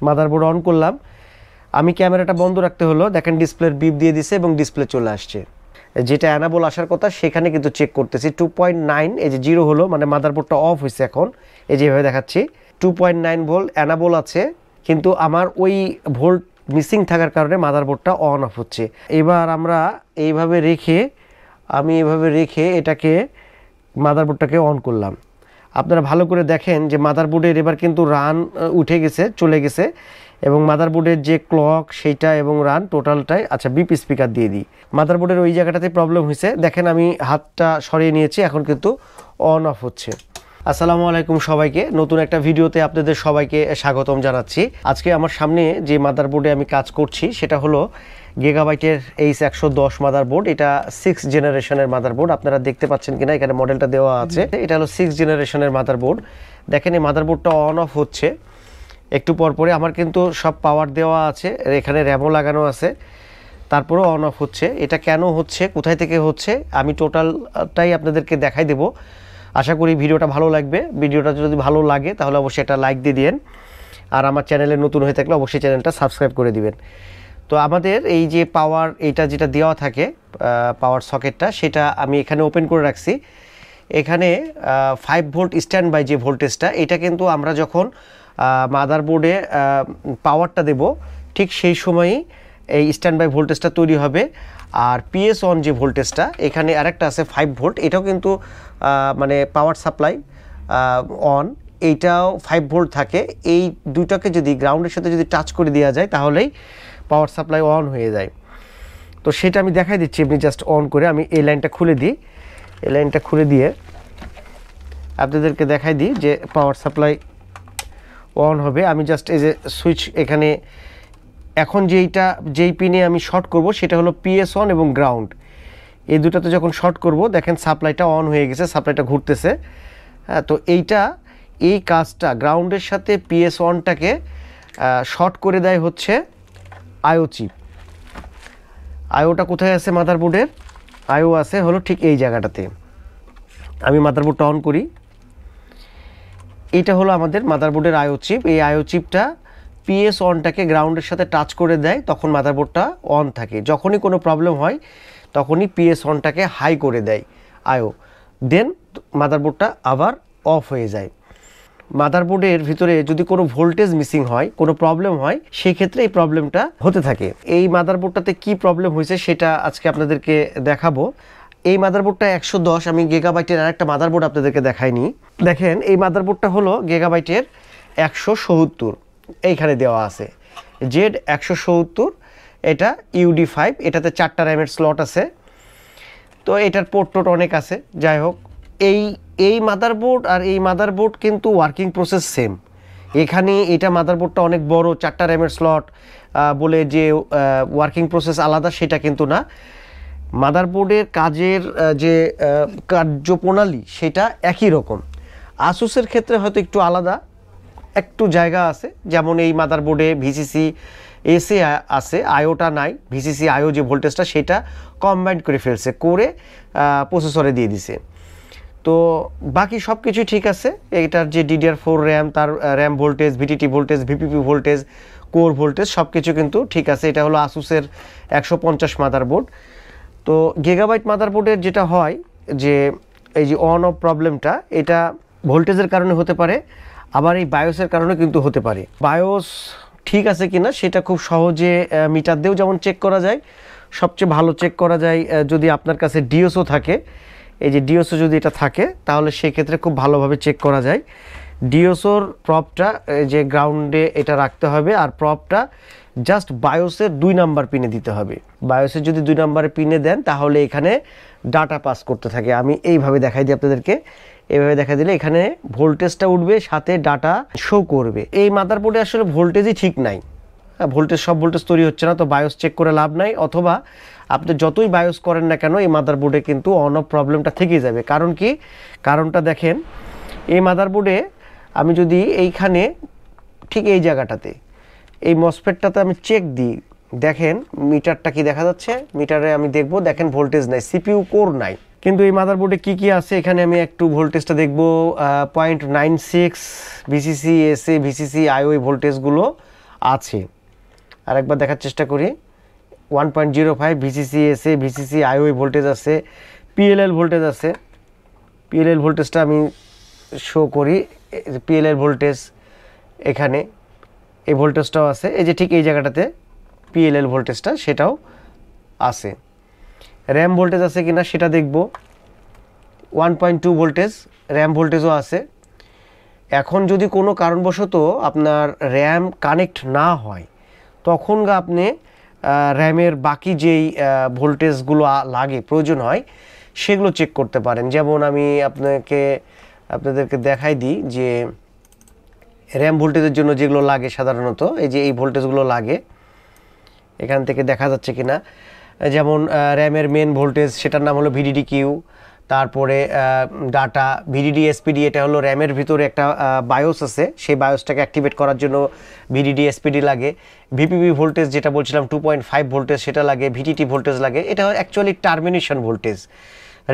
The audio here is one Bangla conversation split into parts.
মাদারবোর্ড অন করলাম, আমি ক্যামেরাটা বন্ধ রাখতে হলো, দেখেন ডিসপ্লের বিপ দিয়ে দিছে এবং ডিসপ্লে চলে আসছে। যেটা অ্যানাবল আসার কথা সেখানে কিন্তু চেক করতেছি 2.9, এই যে 0 হলো মানে মাদারবোর্ডটা অফ হয়েছে। এখন এই যেভাবে দেখাচ্ছি 2.9 ভোল্ট অ্যানাবল আছে, কিন্তু আমার ওই ভোল্ট মিসিং থাকার কারণে মাদারবোর্ডটা অন অফ হচ্ছে। এবার আমরা এইভাবে রেখে এটাকে মাদারবোর্ডটাকে অন করলাম। আপনারা ভালো করে দেখেন যে মাদারবোর্ডের এবার কিন্তু রান উঠে গেছে, চলে গেছে, এবং মাদারবোর্ডের যে ক্লক সেইটা এবং রান টোটালটাই। আচ্ছা, বিপি স্পিকার দিয়ে দিই। মাদারবোর্ডের ওই জায়গাটাতে প্রবলেম হয়েছে, দেখেন আমি হাতটা সরিয়ে নিয়েছি, এখন কিন্তু অন অফ হচ্ছে। আসসালামু আলাইকুম সবাইকে, নতুন একটা ভিডিওতে আপনাদের সবাইকে স্বাগতম জানাচ্ছি। আজকে আমার সামনে যে মাদারবোর্ডে আমি কাজ করছি সেটা হলো গিগাবাইটের H110 মাদারবোর্ড। এটা 6 জেনারেশনের মাদারবোর্ড, আপনারা দেখতে পাচ্ছেন কিনা, এখানে মডেলটা দেওয়া আছে। এটা হলো 6 জেনারেশনের মাদারবোর্ড। দেখেন এই মাদারবোর্ডটা অন অফ হচ্ছে একটু পর পরে। আমার কিন্তু সব পাওয়ার দেওয়া আছে, এখানে র্যামও লাগানো আছে, তারপরেও অন অফ হচ্ছে। এটা কেন হচ্ছে, কোথায় থেকে হচ্ছে, আমি টোটালটাই আপনাদেরকে দেখাই দেব। আশা করি ভিডিওটা ভালো লাগবে। ভিডিওটা যদি ভালো লাগে তাহলে অবশ্যই একটা লাইক দিয়ে দিন, আর আমার চ্যানেলে নতুন হয়ে থাকলে অবশ্যই চ্যানেলটা সাবস্ক্রাইব করে দিবেন। তো আমাদের এই যে পাওয়ার, এইটা যেটা দেওয়া থাকে পাওয়ার সকেটটা, সেটা আমি এখানে ওপেন করে রাখছি। এখানে 5 ভোল্ট স্ট্যান্ড বাই যে ভোল্টেজটা, এটা কিন্তু আমরা যখন মাদারবোর্ডে পাওয়ারটা দেব ঠিক সেই সময়ই এই স্ট্যান্ড বাই ভোল্টেজটা তৈরি হবে। আর পিএস অন যে ভোল্টেজটা, এখানে আরেকটা আছে 5 ভোল্ট, এটাও কিন্তু মানে পাওয়ার সাপ্লাই অন, এইটাও 5 ভোল্ট থাকে। এই দুটাকে যদি গ্রাউন্ডের সাথে যদি টাচ করে দেওয়া যায় তাহলেই পাওয়ার সাপ্লাই অন হয়ে যায়। তো সেটা আমি দেখাই দিচ্ছি, আপনি জাস্ট অন করে, আমি এই লাইনটা খুলে দিই। এই লাইনটা খুলে দিয়ে আপনাদেরকে দেখাই দিই যে পাওয়ার সাপ্লাই অন হবে। আমি জাস্ট এই যে সুইচ এখানে, এখন যেই পিনে আমি শর্ট করব সেটা হলো পিএস অন এবং গ্রাউন্ড। এই দুটাতে যখন শর্ট করব দেখেন সাপ্লাইটা অন হয়ে গেছে, সাপ্লাইটা ঘুরতেছে। হ্যাঁ, তো এই কাজটা গ্রাউন্ডের সাথে পিএস অনটাকে শর্ট করে দেয় হচ্ছে আইও চিপ। আইওটা কোথায় আছে মাদারবোর্ডের? আইও আছে হলো ঠিক এই জায়গাটাতে। আমি মাদারবোর্ডটা অন করি। এটা হলো আমাদের মাদারবোর্ডের আইও চিপ। এই আইও চিপটা পিএস অনটাকে গ্রাউন্ডের সাথে টাচ করে দেয়, তখন মাদারবোর্ডটা অন থাকে। যখনই কোনো প্রবলেম হয় তখনই পিএস অনটাকে হাই করে দেয় আইও, দেন মাদারবোর্ডটা আবার অফ হয়ে যায়। মাদারবোর্ডের ভিতরে যদি কোনো ভোল্টেজ মিসিং হয়, কোনো প্রবলেম হয়, সেই ক্ষেত্রে এই প্রবলেমটা হতে থাকে। এই মাদারবোর্ডটাতে কি প্রবলেম হয়েছে সেটা আজকে আপনাদেরকে দেখাবো। এই মাদারবোর্ডটা 110, আমি গিগাবাইটের আরেকটা মাদারবোর্ড আপনাদেরকে দেখাইনি। দেখেন এই মাদারবোর্ডটা হলো গিগাবাইটের 170, এইখানে দেওয়া আছে Z170। এটা UD5, এটাতে 4টা র্যামের স্লট আছে। তো এটার পোর্ট টোট অনেক আছে। যাই হোক, এই মাদারবোর্ড আর এই মাদারবোর্ড কিন্তু ওয়ার্কিং প্রসেস সেম। এখানে এটা মাদারবোর্ডটা অনেক বড়, 4টা র্যামের স্লট বলে যে ওয়ার্কিং প্রসেস আলাদা, সেটা কিন্তু না। মাদারবোর্ডের কাজের যে কার্যপ্রণালী সেটা একই রকম। আসুসের ক্ষেত্রে হয়তো একটু আলাদা, একটু জায়গা আছে। যেমন এই মাদারবোর্ডে ভিসিসি এসে আছে, আইওটা নাই। ভিসিসি আইও যে ভোল্টেজটা সেটা কম্বাইন্ড করে ফেলছে, করে প্রসেসরে দিয়ে দিছে। তো বাকি সব কিছুই ঠিক আছে। এটার যে DDR4 র্যাম, তার RAM voltage, VTT voltage, VPP voltage, core voltage সব কিছু কিন্তু ঠিক আছে। এটা হলো আসুসের 150 মাদারবোর্ড। তো গিগাবাইট মাদারবোর্ডের যেটা হয় যে এই যে অন অফ প্রবলেমটা, এটা ভোল্টেজের কারণে হতে পারে, আবার এই বায়োসের কারণে কিন্তু হতে পারে। বায়োস ঠিক আছে কিনা সেটা খুব সহজে মিটার দিয়েও যেমন চেক করা যায়, সবচেয়ে ভালো চেক করা যায় যদি আপনার কাছে ডিওসও থাকে। এই যে ডিওসও যদি এটা থাকে তাহলে সেক্ষেত্রে খুব ভালোভাবে চেক করা যায়। ডিওসোর প্রপটা যে গ্রাউন্ডে এটা রাখতে হবে, আর প্রপটা জাস্ট বায়োসের 2 নাম্বার পিনে দিতে হবে। বায়োসের যদি 2 নাম্বার পিনে দেন তাহলে এখানে ডাটা পাস করতে থাকে। আমি এইভাবে দেখাই দিই আপনাদেরকে। এইভাবে দেখা দিলে এখানে ভোল্টেজটা উঠবে, সাথে ডাটা শো করবে। এই মাদারবোর্ডে আসলে ভোল্টেজই ঠিক নাই, সব ভোল্টেজ তৈরি হচ্ছে না। তো বায়োস চেক করে লাভ নাই, অথবা আপনি যতই বায়োস করেন না কেন এই মাদারবোর্ডে কিন্তু অন অফ প্রবলেমটা থেকেই যাবে। কারণ কি? কারণটা দেখেন, এই মাদারবোর্ডে আমি যদি এইখানে ঠিক এই জায়গাটাতে এই মসফেটটাতে আমি চেক দিই, দেখেন মিটারটা কি দেখা যাচ্ছে। মিটারে আমি দেখব, দেখেন ভোল্টেজ নাই, সিপিইউ কোর নাই। কিন্তু এই মাদারবোর্ডে কি কি আছে এখানে আমি একটু ভোল্টেজটা দেখব। 0.96 ভিসিসি এসএ, ভিসিসি আইও, এই ভোল্টেজগুলো আছে। আরেকবার দেখার চেষ্টা করি। 1.05 ভিসিসি এসে, ভিসিসি আইও ভোল্টেজ আছে, পিএলএল ভোল্টেজ আছে। পিএলএল ভোল্টেজটা আমি শো করি, পিএলএল ভোল্টেজ এখানে, এই ভোল্টেজটাও আছে, এই যে ঠিক এই জায়গাটাতে পিএলএল ভোল্টেজটা সেটাও আছে। র্যাম ভোল্টেজ আছে কিনা সেটা দেখব। 1.2 ভোল্টেজ র্যাম ভোল্টেজও আছে। এখন যদি কোনো কারণবশত আপনার র্যাম কানেক্ট না হয়, তখন আপনি র্যামের বাকি যেই ভোল্টেজগুলো লাগে প্রয়োজন হয় সেগুলো চেক করতে পারেন। যেমন আমি আপনাদেরকে দেখাই দিই যে র্যাম ভোল্টেজের জন্য যেগুলো লাগে সাধারণত, এই যে এই ভোল্টেজগুলো লাগে, এখান থেকে দেখা যাচ্ছে কিনা। যেমন র্যামের মেন ভোল্টেজ, সেটার নাম হলো ভিডিডি কিউ। তারপরে ডাটা ভিডিডি এসপিডি, এটা হলো র্যামের ভিতরে একটা বায়োস আছে, সেই বায়োসটাকে অ্যাক্টিভেট করার জন্য ভিডিডি এসপিডি লাগে। ভিপিপি ভোল্টেজ যেটা বলছিলাম 2.5 ভোল্টেজ সেটা লাগে। ভিটিটি ভোল্টেজ লাগে, এটা actually termination voltage,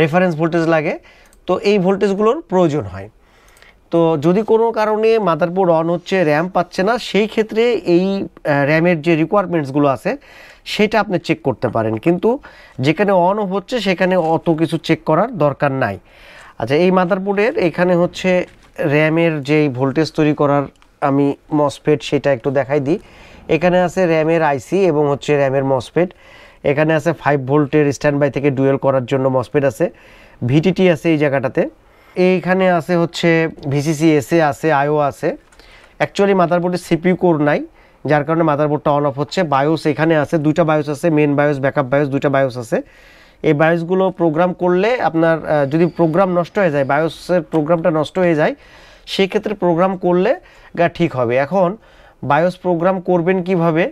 reference voltage লাগে। তো এই ভোল্টেজগুলোর প্রয়োজন হয়। তো যদি কোনো কারণে মাদারবোর্ড অন হচ্ছে, র্যাম পাচ্ছে না, সেই ক্ষেত্রে এই র্যামের যে রিকোয়ারমেন্টসগুলো আছে সেটা আপনি চেক করতে পারেন। কিন্তু যেখানে অন অফ হচ্ছে সেখানে অত কিছু চেক করার দরকার নাই। আচ্ছা, এই মাদারবোর্ডের এখানে হচ্ছে র্যামের যেই ভোল্টেজ তৈরি করার আমি মসফেট সেটা একটু দেখাই দিই। এখানে আছে র্যামের আইসি এবং হচ্ছে র্যামের মসফেট। এখানে আছে 5 ভোল্টের স্ট্যান্ড বাই থেকে ডুয়েল করার জন্য মসফেট আছে। ভিটিটি আছে এই জায়গাটাতে। এইখানে আছে হচ্ছে ভিসিসি এসএ আছে, আইও আছে। অ্যাকচুয়ালি মাদারবোর্ডে সিপিইউ কোর নাই, যার কারণে মাদারবোর্ডটা অন অফ হচ্ছে। বায়োস এখানে আছে, দুইটা বায়োস আছে, মেন বায়োস, ব্যাকআপ বায়োস, দুইটা বায়োস আছে। এই বায়োসগুলো প্রোগ্রাম করলে আপনার যদি প্রোগ্রাম নষ্ট হয়ে যায়, বায়োসের প্রোগ্রামটা নষ্ট হয়ে যায়, সেই ক্ষেত্রে প্রোগ্রাম করলে ঠিক হবে। এখন বায়োস প্রোগ্রাম করবেন কিভাবে,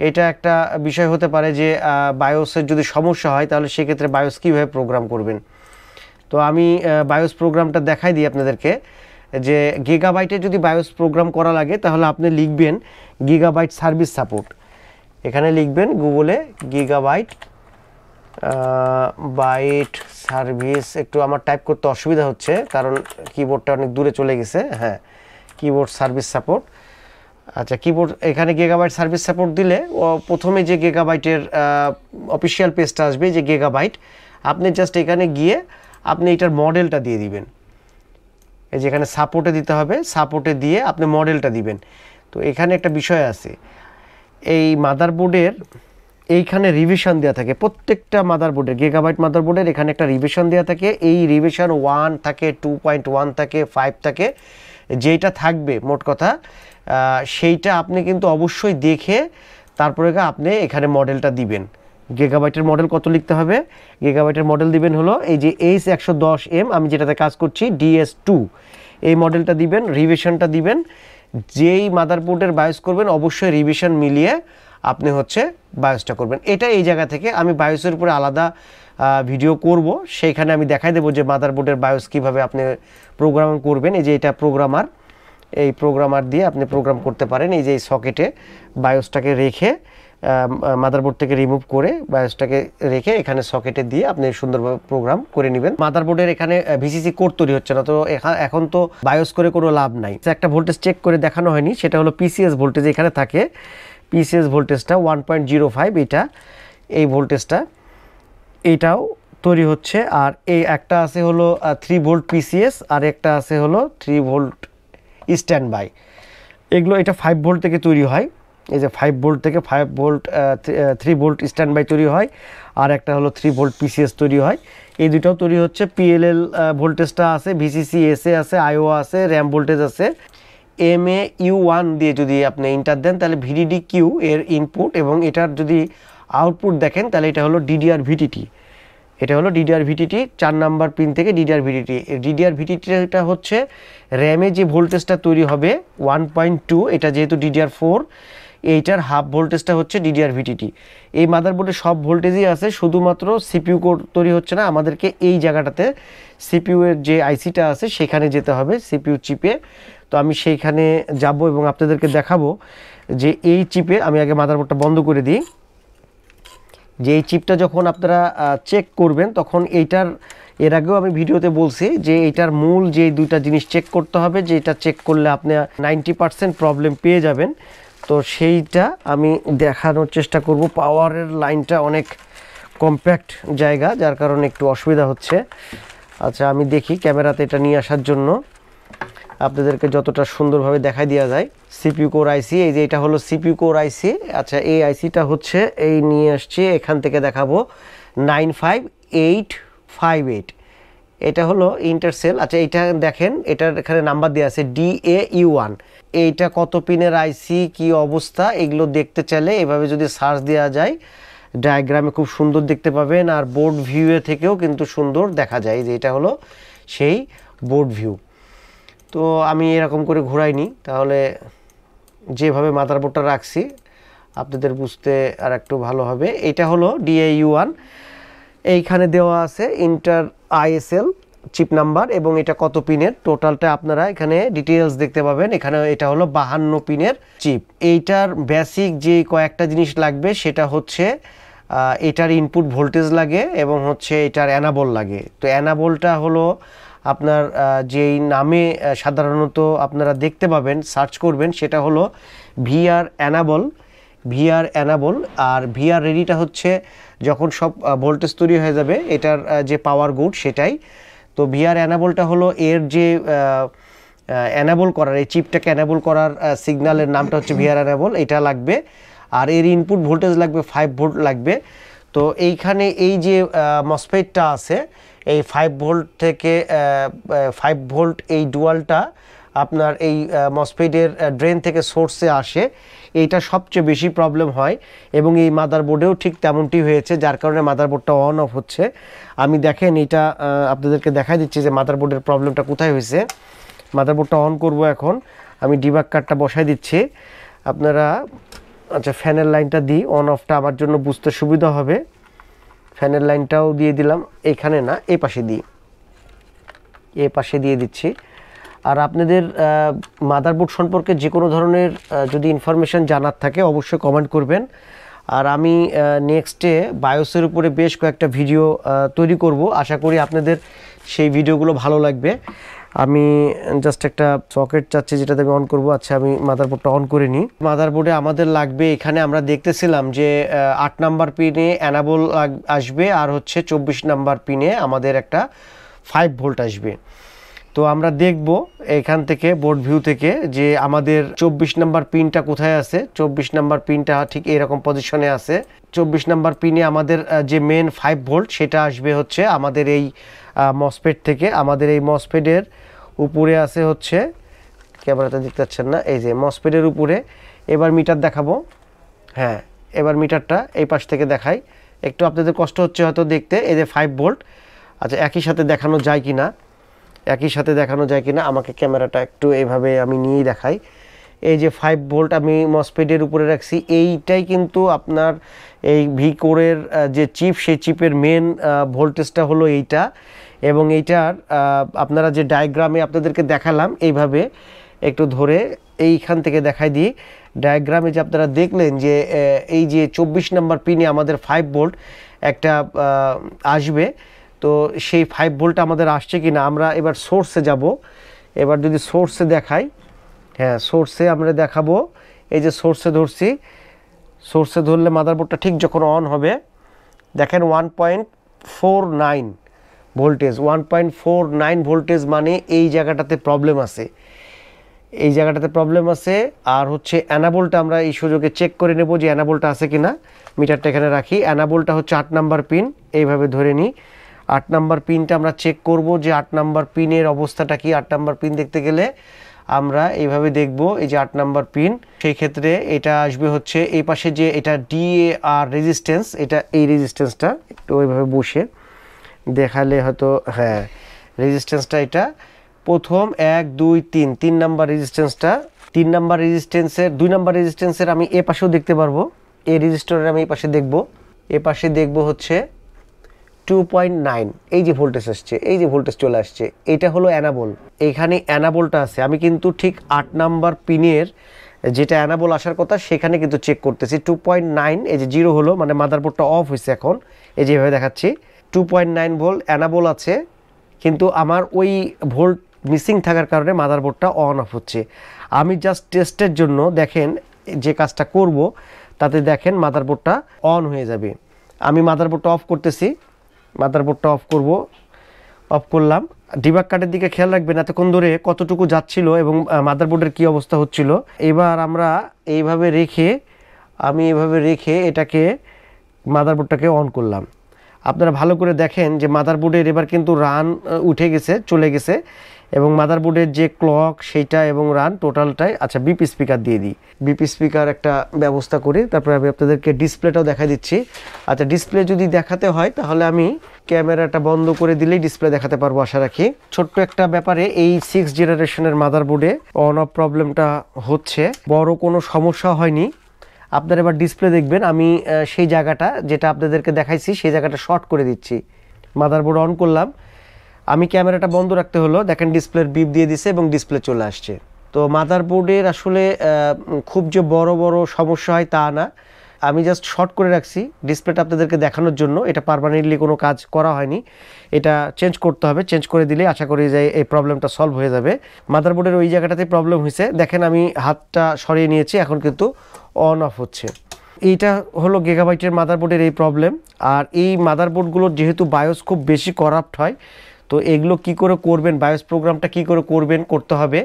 এটা একটা বিষয় হতে পারে যে বায়োসের যদি সমস্যা হয় তাহলে সেক্ষেত্রে বায়োস কীভাবে প্রোগ্রাম করবেন। তো আমি বায়োস প্রোগ্রামটা দেখাই দিই আপনাদেরকে, যে গিগাবাইটে যদি বায়োস প্রোগ্রাম করা লাগে তাহলে আপনি লিখবেন গিগাবাইট সার্ভিস সাপোর্ট। এখানে লিখবেন গুগলে গিগাবাইট বাইট সার্ভিস। একটু আমার টাইপ করতে অসুবিধা হচ্ছে কারণ কিবোর্ডটা অনেক দূরে চলে গেছে। হ্যাঁ, কিবোর্ড সার্ভিস সাপোর্ট। আচ্ছা, কিবোর্ড এখানে গিগাবাইট সার্ভিস সাপোর্ট দিলে প্রথমে যে গিগাবাইটের অফিসিয়াল পেজটা আসবে, যে গিগাবাইট, আপনি জাস্ট এখানে গিয়ে আপনি এটার মডেলটা দিয়ে দিবেন। এই যেখানে সাপোর্টে দিতে হবে, সাপোর্টে দিয়ে আপনি মডেলটা দিবেন। তো এখানে একটা বিষয় আছে, এই মাদারবোর্ডের এইখানে রিভিশন দেওয়া থাকে, প্রত্যেকটা মাদারবোর্ডের, গিগাবাইট মাদারবোর্ডের এখানে একটা রিভিশন দেওয়া থাকে। এই রিভিশন 1 থাকে, 2.1 থাকে, 5 থাকে, যেইটা থাকবে মোট কথা সেইটা আপনি কিন্তু অবশ্যই দেখে তারপরে আপনি এখানে মডেলটা দিবেন। গিগাবাইটের মডেল কত লিখতে হবে, গিগাবাইটের মডেল দিবেন হলো এই যে H110M, আমি যেটাতে কাজ করছি DS2, এই মডেলটা দিবেন, রিভিশনটা দিবেন। যেই মাদারবোর্ডের বায়োস করবেন অবশ্যই রিভিশন মিলিয়ে আপনি হচ্ছে বায়োসটা করবেন। এটা এই জায়গা থেকে আমি বায়োসের উপরে আলাদা ভিডিও করব, সেইখানে আমি দেখাই দেবো যে মাদারবোর্ডের বায়োস কীভাবে আপনি প্রোগ্রাম করবেন। এই যে এটা প্রোগ্রামার, এই প্রোগ্রামার দিয়ে আপনি প্রোগ্রাম করতে পারেন। এই যে এই সকেটে বায়োসটাকে রেখে, মাদারবোর্ড থেকে রিমুভ করে বায়োসটাকে রেখে এখানে সকেটে দিয়ে আপনি সুন্দরভাবে প্রোগ্রাম করে নেবেন। মাদারবোর্ডের এখানে ভিসিসি কোড তৈরি হচ্ছে না, তো এখন তো বায়োস করে কোনো লাভ নাই। একটা ভোল্টেজ চেক করে দেখানো হয়নি, সেটা হলো পিসিএস ভোল্টেজ। এখানে থাকে পিসিএস ভোল্টেজটা 1.05, এটা এই ভোল্টেজটা এইটাও তৈরি হচ্ছে। আর এই একটা আছে হলো 3 ভোল্ট পিসিএস, আর একটা আছে হলো 3 ভোল্ট স্ট্যান্ড বাই। এগুলো এটা 5 ভোল্ট থেকে তৈরি হয়। এই যে 5 ভোল্ট থেকে 5 ভোল্ট 3 ভোল্ট স্ট্যান্ড বাই তৈরি হয়, আর একটা হলো 3 ভোল্ট পিসিএস তৈরি হয়। এই দুটাও তৈরি হচ্ছে। পিএলএল ভোল্টেজটা আছে, ভিসিসি এসএ আছে, আইও আছে, র্যাম ভোল্টেজ আছে। MAU1 দিয়ে যদি আপনি ইন্টার দেন তাহলে ভিডিডি কিউ এর ইনপুট, এবং এটার যদি আউটপুট দেখেন তাহলে এটা হলো ডিডিআর ভিটিটি। এটা হলো ডিডিআর ভিটিটি 4 নাম্বার পিন থেকে ডিডিআর ভিটিটি। ডিডিআর ভিটিটিটা হচ্ছে র্যামে যে ভোল্টেজটা তৈরি হবে 1.2, এটা যেহেতু ডিডিআর4, এইটার হাফ ভোল্টেজটা হচ্ছে ডিডিআর ভিটিটি। এই মাদারবোর্ডে সব ভোল্টেজই আছে, শুধুমাত্র সিপিইউ কোড তৈরি হচ্ছে না। আমাদেরকে এই জায়গাটাতে সিপিইউ এর যে আইসিটা আছে সেখানে যেতে হবে, সিপিইউ চিপে। তো আমি সেইখানে যাব এবং আপনাদেরকে দেখাবো যে এই চিপে, আমি আগে মাদারবোর্ডটা বন্ধ করে দিই, যে এই চিপটা যখন আপনারা চেক করবেন তখন এইটার, এর আগেও আমি ভিডিওতে বলছি যে এইটার মূল যে দুইটা জিনিস চেক করতে হবে, যে এটা চেক করলে আপনি 90% প্রবলেম পেয়ে যাবেন। তো সেইটা আমি দেখানোর চেষ্টা করব। পাওয়ারের লাইনটা অনেক কম্প্যাক্ট জায়গা, যার কারণে একটু অসুবিধা হচ্ছে। আচ্ছা, আমি দেখি ক্যামেরাতে এটা নিয়ে আসার জন্য আপনাদেরকে যতটা সুন্দরভাবে দেখাই দেওয়া যায়। সিপিইউ কোর আইসি, এই যে এটা হলো সিপিইউ কোর আইসি। আচ্ছা, এই আইসিটা হচ্ছে এই নিয়ে আসছি, এখান থেকে দেখাবো 95858। এটা হলো ইন্টারসেল। আচ্ছা, এইটা দেখেন, এটার এখানে নাম্বার দেওয়া আছে DAE1। এইটা কত পিনের আইসি, কি অবস্থা, এগুলো দেখতে চাইলে এভাবে যদি সার্চ দেওয়া যায় ডায়াগ্রামে খুব সুন্দর দেখতে পাবেন। আর বোর্ড ভিউয়ে থেকেও কিন্তু সুন্দর দেখা যায় যে এটা হলো সেই বোর্ড ভিউ। তো আমি এরকম করে ঘোরাইনি, তাহলে যেভাবে মাদারবোর্ডটা রাখছি আপনাদের বুঝতে আর একটু ভালো হবে। এটা হলো DAE1, এইখানে দেওয়া আছে ইন্টার ISL চিপ নাম্বার এবং এটা কত পিনের, টোটালটা আপনারা এখানে ডিটেইলস দেখতে পাবেন। এখানে এটা হলো 52 পিনের চিপ। এইটার বেসিক যে কয়েকটা জিনিস লাগবে সেটা হচ্ছে এটার ইনপুট ভোল্টেজ লাগে এবং হচ্ছে এটার অ্যানাবল লাগে। তো অ্যানাবলটা হলো আপনার যেই নামে সাধারণত আপনারা দেখতে পাবেন, সার্চ করবেন, সেটা হলো VR অ্যানাবল। আর VR রেডিটা হচ্ছে যখন সব ভোল্টেজ তৈরি হয়ে যাবে এটার যে পাওয়ার গুড সেটাই। তো VR অ্যানাবলটা হলো এর যে অ্যানাবল করার, এই চিপটাকে অ্যানাবল করার সিগন্যালের নামটা হচ্ছে VR অ্যানাবল, এটা লাগবে। আর এর ইনপুট ভোল্টেজ লাগবে 5 ভোল্ট লাগবে। তো এইখানে এই যে মসফেটটা আছে, এই 5 ভোল্ট থেকে 5 ভোল্ট এই ডুয়ালটা আপনার এই মসফেটের ড্রেন থেকে সোর্সে আসে। এইটা সবচেয়ে বেশি প্রবলেম হয় এবং এই মাদারবোর্ডেও ঠিক তেমনটি হয়েছে, যার কারণে মাদারবোর্ডটা অন অফ হচ্ছে। আমি দেখেন এটা আপনাদেরকে দেখাই দিচ্ছি যে মাদারবোর্ডের প্রবলেমটা কোথায় হয়েছে। মাদারবোর্ডটা অন করব এখন, আমি ডিবাগ কার্ডটা বসাই দিচ্ছি আপনারা। আচ্ছা, ফ্যানের লাইনটা দিই, অন অফটা আমার জন্য বুঝতে সুবিধা হবে। ফ্যানের লাইনটাও দিয়ে দিলাম, এখানে না, এই পাশে দিই, এই পাশে দিয়ে দিচ্ছি। আর আপনাদের মাদারবোর্ড সম্পর্কে যে কোনো ধরনের যদি ইনফরমেশান জানার থাকে অবশ্যই কমেন্ট করবেন। আর আমি নেক্সটে বায়োসের উপরে বেশ কয়েকটা ভিডিও তৈরি করব, আশা করি আপনাদের সেই ভিডিওগুলো ভালো লাগবে। আমি জাস্ট একটা সকেট চাচ্ছি যেটাতে আমি অন করব। আচ্ছা, আমি মাদারবোর্ডটা অন করে নিই। মাদারবোর্ডে আমাদের লাগবে, এখানে আমরা দেখতেছিলাম যে 8 নাম্বার পিনে অ্যানাবল আসবে আর হচ্ছে 24 নাম্বার পিনে আমাদের একটা 5 ভোল্ট আসবে। তো আমরা দেখব এখান থেকে বোর্ড ভিউ থেকে যে আমাদের 24 নাম্বার পিনটা কোথায় আছে। 24 নাম্বার পিনটা ঠিক এরকম পজিশনে আছে। 24 নাম্বার পিনে আমাদের যে মেন 5 ভোল্ট সেটা আসবে হচ্ছে আমাদের এই মসফেট থেকে। আমাদের এই মসফেটের উপরে আছে হচ্ছে, ক্যামেরাটা দেখতে পাচ্ছেন না, এই যে মসফেটের উপরে। এবার মিটার দেখাবো, হ্যাঁ এবার মিটারটা এই পাশ থেকে দেখাই, একটু আপনাদের কষ্ট হচ্ছে হয়তো দেখতে। এই যে 5 ভোল্ট। আচ্ছা, একই সাথে দেখানো যায় কি না, আমাকে ক্যামেরাটা একটু এইভাবে আমি নিয়েই দেখাই। এই যে 5 ভোল্ট আমি মসফেটের উপরে রাখছি, এইটাই কিন্তু আপনার এই ভি কোরের যে চিপ, সেই চিপের মেন ভোল্টেজটা হলো এইটা। এবং এইটার আপনারা যে ডায়াগ্রামে আপনাদেরকে দেখালাম, এইভাবে একটু ধরে এইখান থেকে দেখাই দিই। ডায়াগ্রামে যে আপনারা দেখলেন যে এই যে 24 নাম্বার পিনে আমাদের 5 ভোল্ট একটা আসবে। তো সেই 5 ভোল্ট আমাদের আসছে কি না, আমরা এবার সোর্সে যাব। এবার যদি সোর্সে দেখাই, হ্যাঁ সোর্সে আমরা দেখাবো। এই যে সোর্সে ধরছি, সোর্সে ধরলে মাদারবোর্ডটা ঠিক যখন অন হবে দেখেন 1.49 ভোল্টেজ। 1.49 ভোল্টেজ মানে এই জায়গাটাতে প্রবলেম আছে, এই জায়গাটাতে প্রবলেম আছে। আর হচ্ছে অ্যানাবলটা আমরা এই সুযোগে চেক করে নেব যে অ্যানাবলটা আছে কিনা। মিটারটা এখানে রাখি, অ্যানাবলটা হচ্ছে 8 নাম্বার পিন, এইভাবে ধরে নিই। 8 নাম্বার পিনটা আমরা চেক করব যে 8 নাম্বার পিনের অবস্থাটা কি। 8 নাম্বার পিন দেখতে গেলে আমরা এইভাবে দেখব, এই যে 8 নাম্বার পিন। সেই ক্ষেত্রে এটা আসবে হচ্ছে এই পাশে যে এটা DAR রেজিস্ট্যান্স, এটা এই রেজিস্ট্যান্সটা একটু ওইভাবে বসে দেখালে হয়তো, হ্যাঁ রেজিস্ট্যান্সটা এটা প্রথম 1 2 3 3 নাম্বার রেজিস্ট্যান্সটা। 3 নাম্বার রেজিস্ট্যান্সের 2 নাম্বার রেজিস্ট্যান্সের আমি এ পাশেও দেখতে পারবো, এই রেজিস্টরের আমি এই পাশে দেখব। এ পাশে দেখব হচ্ছে 2.9, এই যে ভোল্টেজ আসছে, এই যে ভোল্টেজ চলে আসছে, এটা হলো অ্যানাবল। এখানে অ্যানাবলটা আছে, আমি কিন্তু ঠিক 8 নাম্বার পিনের যেটা অ্যানাবল আসার কথা সেখানে কিন্তু চেক করতেছি 2.9। এই যে 0 হলো মানে মাদারবোর্ডটা অফ হয়েছে। এখন এই যেভাবে দেখাচ্ছি 2.9 ভোল্ট অ্যানাবল আছে, কিন্তু আমার ওই ভোল্ট মিসিং থাকার কারণে মাদারবোর্ডটা অন অফ হচ্ছে। আমি জাস্ট টেস্টের জন্য দেখেন যে কাজটা করব তাতে দেখেন মাদারবোর্ডটা অন হয়ে যাবে। আমি মাদারবোর্ডটা অফ করতেছি, মাদারবোর্ডটা অফ করব, অফ করলাম। ডিবাগ কার্ডের দিকে খেয়াল রাখবেন এতক্ষণ ধরে কতটুকু যাচ্ছিল এবং মাদারবোর্ডের কি অবস্থা হচ্ছিল। এবার আমরা এইভাবে রেখে এটাকে মাদারবোর্ডটাকে অন করলাম। আপনারা ভালো করে দেখেন যে মাদারবোর্ডের এবার কিন্তু রান উঠে গেছে, চলে গেছে, এবং মাদারবোর্ডের যে ক্লক সেইটা এবং রান টোটালটাই। আচ্ছা, বিপি স্পিকার দিয়ে দিই, বিপি স্পিকার একটা ব্যবস্থা করি, তারপরে আমি আপনাদেরকে ডিসপ্লেটাও দেখা দিচ্ছি। আচ্ছা, ডিসপ্লে যদি দেখাতে হয় তাহলে আমি ক্যামেরাটা বন্ধ করে দিলেই ডিসপ্লে দেখাতে পারবো আশা রাখি। ছোট্ট একটা ব্যাপারে এই 6 জেনারেশনের মাদারবোর্ডে অন অফ প্রবলেমটা হচ্ছে, বড় কোনো সমস্যা হয়নি। আপনারা এবার ডিসপ্লে দেখবেন, আমি সেই জায়গাটা যেটা আপনাদেরকে দেখাইছি সেই জায়গাটা শর্ট করে দিচ্ছি। মাদারবোর্ড অন করলাম, আমি ক্যামেরাটা বন্ধ রাখতে হলো, দেখেন ডিসপ্লের বিপ দিয়ে দিছে এবং ডিসপ্লে চলে আসছে। তো মাদারবোর্ডের আসলে খুব যে বড় বড় সমস্যা হয় তা না, আমি জাস্ট শর্ট করে রাখছি ডিসপ্লেটা আপনাদেরকে দেখানোর জন্য। এটা পার্মানেন্টলি কোনো কাজ করা হয়নি, এটা চেঞ্জ করতে হবে। চেঞ্জ করে দিলে আশা করি যে এই প্রবলেমটা সলভ হয়ে যাবে। মাদারবোর্ডের ওই জায়গাটাতে প্রবলেম হয়েছে, দেখেন আমি হাতটা সরিয়ে নিয়েছি, এখন কিন্তু অন অফ হচ্ছে। এইটা হলো গিগাবাইটের মাদারবোর্ডের এই প্রবলেম। আর এই মাদারবোর্ডগুলোর যেহেতু বায়োস খুব বেশি করাপ্ট হয়, তো এগুলো কি করে করবেন, বায়োস প্রোগ্রামটা কি করে করতে হবে,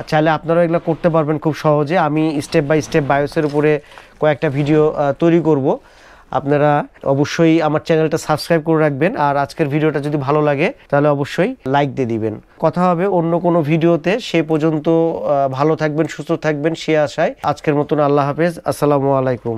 চাইলে আপনারা এগুলো করতে পারবেন খুব সহজে। আমি স্টেপ বাই স্টেপ বায়োসের উপরে কয়েকটা ভিডিও তৈরি করব। আপনারা অবশ্যই আমার চ্যানেলটা সাবস্ক্রাইব করে রাখবেন, আর আজকের ভিডিওটা যদি ভালো লাগে তাহলে অবশ্যই লাইক দিয়ে দিবেন। কথা হবে অন্য কোনো ভিডিওতে, সে পর্যন্ত ভালো থাকবেন, সুস্থ থাকবেন সে আশায় আজকের মতন আল্লাহ হাফেজ, আসসালামু আলাইকুম।